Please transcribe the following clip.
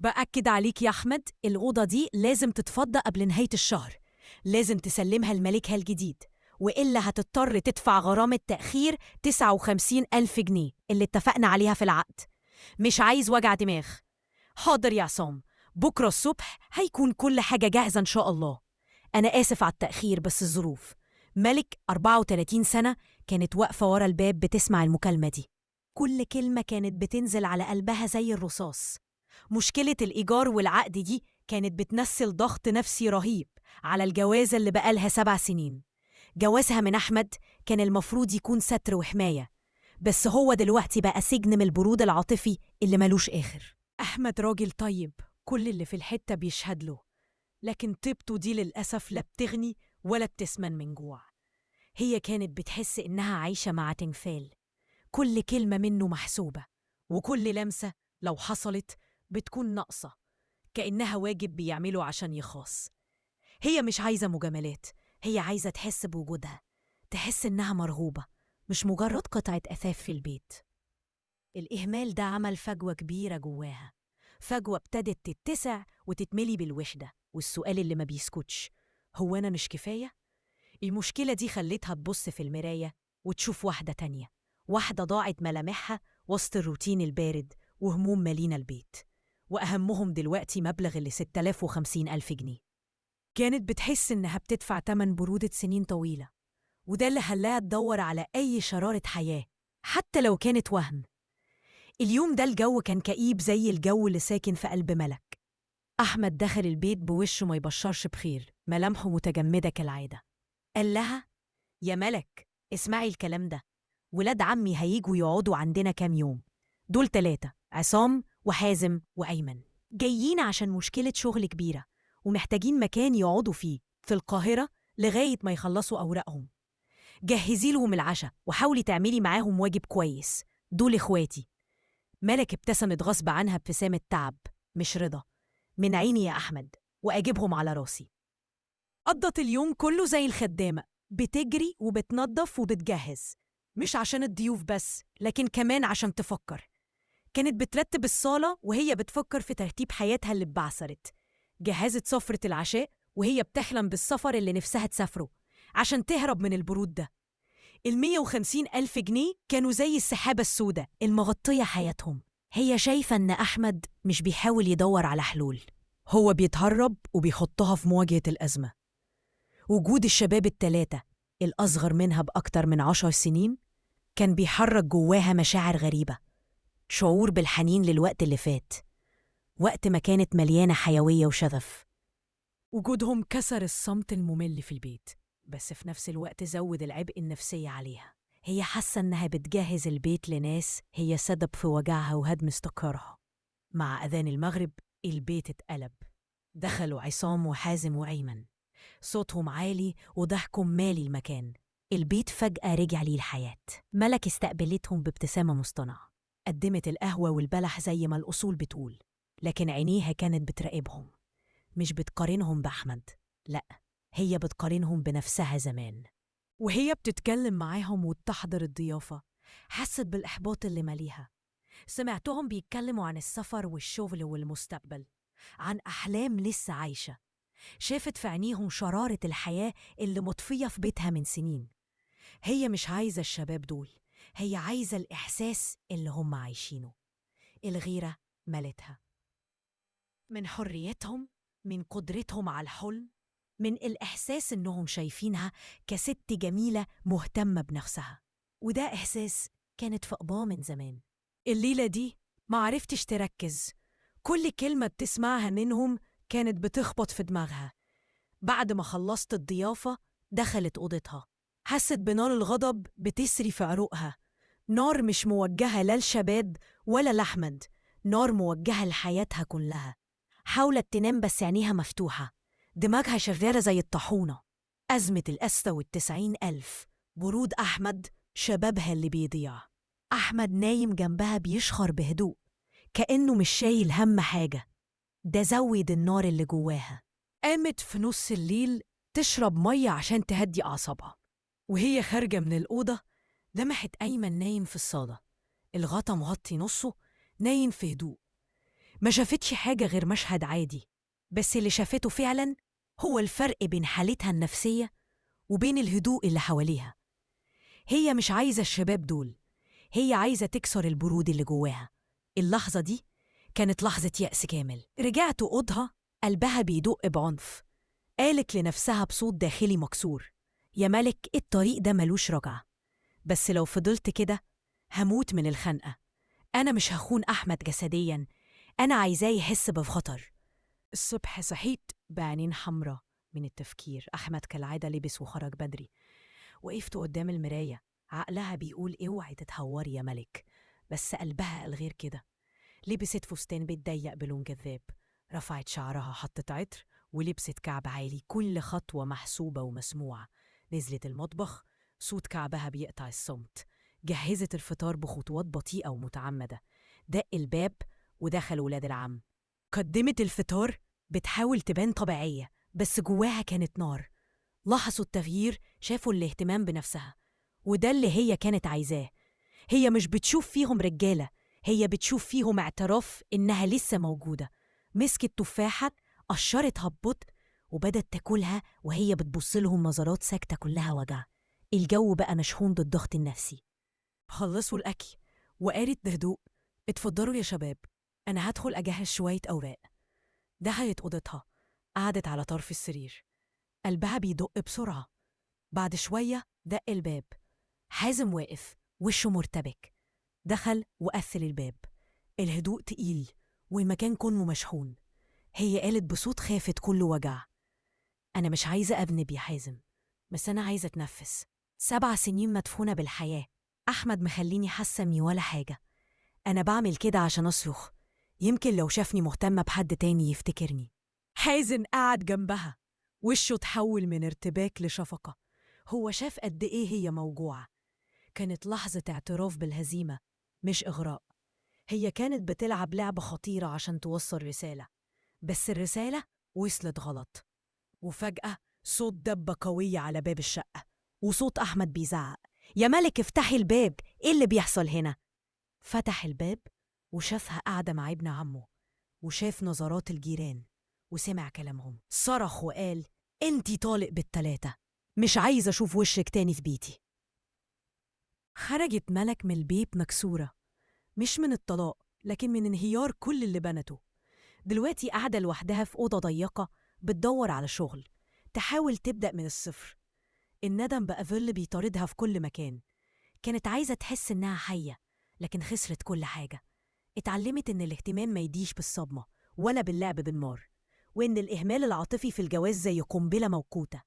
بأكد عليك يا أحمد، الأوضة دي لازم تتفضى قبل نهاية الشهر. لازم تسلمها لملكها الجديد، وإلا هتضطر تدفع غرامة تأخير 59,000 جنيه اللي اتفقنا عليها في العقد. مش عايز وجع دماغ. حاضر يا عصام، بكرة الصبح هيكون كل حاجة جاهزة إن شاء الله. أنا آسف على التأخير بس الظروف. ملك 34 سنة كانت واقفة ورا الباب بتسمع المكالمة دي. كل كلمة كانت بتنزل على قلبها زي الرصاص. مشكلة الإيجار والعقد دي كانت بتنسل ضغط نفسي رهيب على الجوازة اللي بقالها 7 سنين. جوازها من أحمد كان المفروض يكون ستر وحماية، بس هو دلوقتي بقى سجن من البرود العاطفي اللي ملوش آخر. أحمد راجل طيب، كل اللي في الحتة بيشهد له، لكن طيبته دي للأسف لا بتغني ولا بتسمن من جوع. هي كانت بتحس إنها عايشة مع تمثال، كل كلمة منه محسوبة، وكل لمسة لو حصلت بتكون ناقصة، كأنها واجب بيعمله عشان يخاص. هي مش عايزة مجاملات، هي عايزة تحس بوجودها، تحس إنها مرغوبة، مش مجرد قطعة أثاث في البيت. الإهمال ده عمل فجوة كبيرة جواها، فجوة ابتدت تتسع وتتملي بالوحدة والسؤال اللي ما بيسكتش: هو أنا مش كفاية؟ المشكلة دي خلتها تبص في المراية وتشوف واحدة تانية، واحدة ضاعت ملامحها وسط الروتين البارد وهموم مالينا البيت، وأهمهم دلوقتي مبلغ اللي 6,050,000 جنيه. كانت بتحس إنها بتدفع تمن برودة سنين طويلة، وده اللي خلاها تدور على أي شرارة حياة حتى لو كانت وهم. اليوم ده الجو كان كئيب زي الجو اللي ساكن في قلب ملك. أحمد دخل البيت بوشه ما يبشرش بخير، ملامحه متجمدة كالعادة. قال لها: يا ملك، اسمعي الكلام ده، ولاد عمي هيجوا يقعدوا عندنا كام يوم. دول 3: عصام وحازم وأيمن، جايين عشان مشكلة شغل كبيرة ومحتاجين مكان يقعدوا فيه في القاهرة لغاية ما يخلصوا أوراقهم. جهزي لهم العشاء وحاولي تعملي معاهم واجب كويس، دول إخواتي. ملك ابتسمت غصب عنها ابتسامة تعب مش رضا. من عيني يا أحمد، وأجيبهم على راسي. قضت اليوم كله زي الخدامة، بتجري وبتنظف وبتجهز، مش عشان الضيوف بس لكن كمان عشان تفكر. كانت بترتب الصالة وهي بتفكر في ترتيب حياتها اللي اتبعثرت. جهزت سفرة العشاء وهي بتحلم بالسفر اللي نفسها تسافره عشان تهرب من البرود ده. 150,000 جنيه كانوا زي السحابة السوداء المغطية حياتهم. هي شايفة إن أحمد مش بيحاول يدور على حلول، هو بيتهرب وبيحطها في مواجهة الأزمة. وجود الشباب ال3 الأصغر منها بأكتر من 10 سنين كان بيحرك جواها مشاعر غريبة، شعور بالحنين للوقت اللي فات، وقت ما كانت مليانة حيوية وشغف. وجودهم كسر الصمت الممل في البيت، بس في نفس الوقت زود العبء النفسي عليها. هي حاسة إنها بتجهز البيت لناس هي سبب في وجعها وهدم استقرارها. مع أذان المغرب البيت اتقلب. دخلوا عصام وحازم وأيمن، صوتهم عالي وضحكهم مالي المكان. البيت فجأة رجع ليه الحياة. ملك استقبلتهم بابتسامة مصطنعة، قدمت القهوة والبلح زي ما الأصول بتقول، لكن عينيها كانت بتراقبهم. مش بتقارنهم بأحمد، لأ، هي بتقارنهم بنفسها زمان. وهي بتتكلم معاهم وتحضر الضيافة حست بالإحباط اللي ماليها. سمعتهم بيتكلموا عن السفر والشغل والمستقبل، عن أحلام لسه عايشة. شافت في عينيهم شرارة الحياة اللي مطفية في بيتها من سنين. هي مش عايزة الشباب دول، هي عايزة الإحساس اللي هم عايشينه. الغيرة ملتها، من حريتهم، من قدرتهم على الحلم، من الإحساس إنهم شايفينها كست جميلة مهتمة بنفسها. وده إحساس كانت فقباه من زمان. الليلة دي معرفتش تركز، كل كلمة بتسمعها منهم كانت بتخبط في دماغها. بعد ما خلصت الضيافة دخلت أوضتها، حست بنار الغضب بتسري في عروقها. نار مش موجهة لا لشباب ولا لأحمد، نار موجهة لحياتها كلها. حاولت تنام بس عينيها مفتوحة، دماغها شغالة زي الطاحونة. أزمة ال90,000، برود أحمد، شبابها اللي بيضيع. أحمد نايم جنبها بيشخر بهدوء كأنه مش شايل هم حاجة. ده زود النار اللي جواها. قامت في نص الليل تشرب مية عشان تهدي أعصابها، وهي خارجة من الأوضة لمحت أيمن نايم في الصالة، الغطا مغطي نصه، نايم في هدوء. ما شافتش حاجة غير مشهد عادي، بس اللي شافته فعلا هو الفرق بين حالتها النفسية وبين الهدوء اللي حواليها. هي مش عايزة الشباب دول، هي عايزة تكسر البرود اللي جواها. اللحظة دي كانت لحظة يأس كامل. رجعت أوضها قلبها بيدق بعنف. قالت لنفسها بصوت داخلي مكسور: يا ملك الطريق ده ملوش رجعة، بس لو فضلت كده هموت من الخنقة. أنا مش هخون أحمد جسدياً، أنا عايزاه يحس بخطر. الصبح صحيت بعينين حمرة من التفكير. أحمد كالعادة لبس وخرج بدري. وقفت قدام المراية، عقلها بيقول اوعي تتهوري يا ملك، بس قلبها قال غير كده. لبست فستان بيتضيق بلون جذاب، رفعت شعرها، حطت عطر، ولبست كعب عالي، كل خطوة محسوبة ومسموعة. نزلت المطبخ، صوت كعبها بيقطع الصمت. جهزت الفطار بخطوات بطيئة ومتعمدة. دق الباب ودخل ولاد العم. قدمت الفطار بتحاول تبان طبيعية، بس جواها كانت نار. لاحظوا التغيير، شافوا الاهتمام بنفسها، وده اللي هي كانت عايزاه. هي مش بتشوف فيهم رجالة، هي بتشوف فيهم اعتراف إنها لسه موجودة. مسكت تفاحة، قشرتها ببطء، وبدت تاكلها وهي بتبص لهم نظرات ساكتة كلها وجع. الجو بقى مشحون بالضغط النفسي. خلصوا الأكل وقالت بهدوء: اتفضلوا يا شباب، أنا هدخل أجهز شوية أوراق. دخلت أوضتها، قعدت على طرف السرير، قلبها بيدق بسرعة. بعد شوية دق الباب. حازم واقف، وشه مرتبك. دخل وقفل الباب. الهدوء تقيل والمكان كله مشحون. هي قالت بصوت خافت كله وجع: أنا مش عايزة أذنب يا حازم، بس أنا عايزة أتنفس. 7 سنين مدفونة بالحياة، أحمد مخليني حاسة إني ولا حاجة. أنا بعمل كده عشان أصرخ، يمكن لو شافني مهتمة بحد تاني يفتكرني. حازم قعد جنبها، وشه تحول من ارتباك لشفقة. هو شاف قد إيه هي موجوعة. كانت لحظة اعتراف بالهزيمة، مش إغراء. هي كانت بتلعب لعبة خطيرة عشان توصل رسالة، بس الرسالة وصلت غلط. وفجأة صوت دبة قوية على باب الشقة، وصوت أحمد بيزعق: يا ملك افتحي الباب، إيه اللي بيحصل هنا؟ فتح الباب وشافها قاعدة مع ابن عمه، وشاف نظرات الجيران، وسمع كلامهم. صرخ وقال: انتي طالق بالتلاتة، مش عايزة أشوف وشك تاني في بيتي. خرجت ملك من البيت مكسورة، مش من الطلاق لكن من انهيار كل اللي بنته. دلوقتي قاعدة لوحدها في أوضة ضيقة، بتدور على شغل، تحاول تبدأ من الصفر. الندم بقى ظل بيطاردها في كل مكان. كانت عايزة تحس إنها حية، لكن خسرت كل حاجة. اتعلمت إن الاهتمام ما يديش بالصدمة ولا باللعب بالنار، وإن الإهمال العاطفي في الجواز زي قنبلة موقوتة.